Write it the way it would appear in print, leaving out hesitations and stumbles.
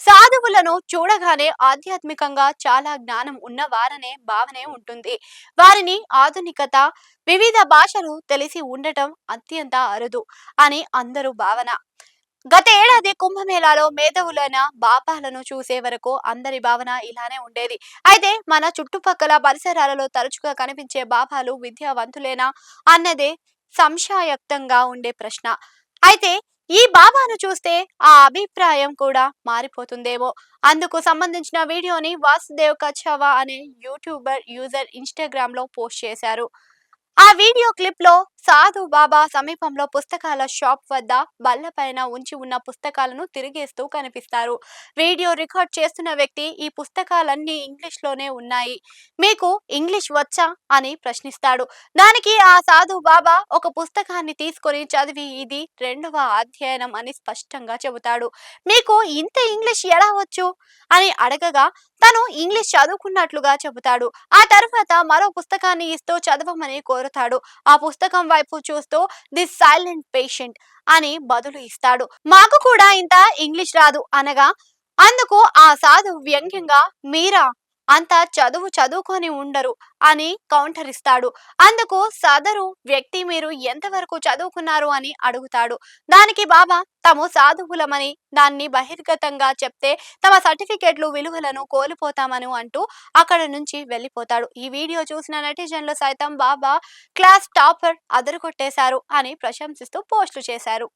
సాధువులను చూడగానే ఆధ్యాత్మికంగా చాలా జ్ఞానం ఉన్నవారనే భావనే ఉంటుంది. వారిని ఆధునికత, వివిధ భాషలు తెలిసి ఉండటం అత్యంత అరుదు అని అందరూ భావన. గత ఏడాది కుంభమేళాలో మేధావులైన బాబాలను చూసే వరకు అందరి భావన ఇలానే ఉండేది. అయితే మన చుట్టుపక్కల పరిసరాలలో తరచుగా కనిపించే బాబాలు విద్యావంతులేనా అన్నదే సంశయాక్తంగా ఉండే ప్రశ్న. అయితే ఈ బాబాను చూస్తే ఆ అభిప్రాయం కూడా మారిపోతుందేమో. అందుకు సంబంధించిన వీడియోని వాసుదేవ్ కచ్చావా అనే యూట్యూబర్ యూజర్ ఇన్‌స్టాగ్రామ్‌లో పోస్ట్ చేశారు. ఆ వీడియో క్లిప్‌లో సాధు బాబా సమీపంలో పుస్తకాల షాప్ వద్ద బల్లపైన ఉంచి ఉన్న పుస్తకాలను తిరిగేస్తూ కనిపిస్తారు. వీడియో రికార్డ్ చేస్తున్న వ్యక్తి, "ఈ పుస్తకాలన్నీ ఇంగ్లీష్‌లోనే ఉన్నాయి. మీకు ఇంగ్లీష్ వచ్చా?" అని ప్రశ్నిస్తాడు. దానికి ఆ సాధు బాబా ఒక పుస్తకాన్ని తీసుకొని చదివి, "ఇది రెండవ అధ్యయనం" అని స్పష్టంగా చెబుతాడు. "మీకు ఇంత ఇంగ్లీష్ ఎలా వచ్చు?" అని అడగగా తను ఇంగ్లీష్ చదువుకున్నట్లుగా చెబుతాడు. ఆ తర్వాత మరో పుస్తకాన్ని ఇస్తూ చదవమని కోరుతాడు. ఆ పుస్తకం వైపు చూస్తూ ది సైలెంట్ పేషెంట్ అని బదులు ఇస్తాడు. మాకు కూడా ఇంత ఇంగ్లీష్ రాదు అనగా అందుకు ఆ సాధు వ్యంగ్యంగా మీరా అంత చదువుకొని ఉండరు అని కౌంటర్ ఇస్తాడు. అందుకు సదరు వ్యక్తి మీరు ఎంతవరకు చదువుకున్నారు అని అడుగుతాడు. దానికి బాబా తాము సాధువులమని దాన్ని బహిర్గతంగా చెప్తే తమ సర్టిఫికెట్లు విలువలను కోల్పోతామని అంటూ అక్కడ నుంచి వెళ్ళిపోతాడు. ఈ వీడియో చూసిన నెటిజన్లు సైతం బాబా క్లాస్ టాపర్ అదరగొట్టేశారు అని ప్రశంసిస్తూ పోస్టులు చేశారు.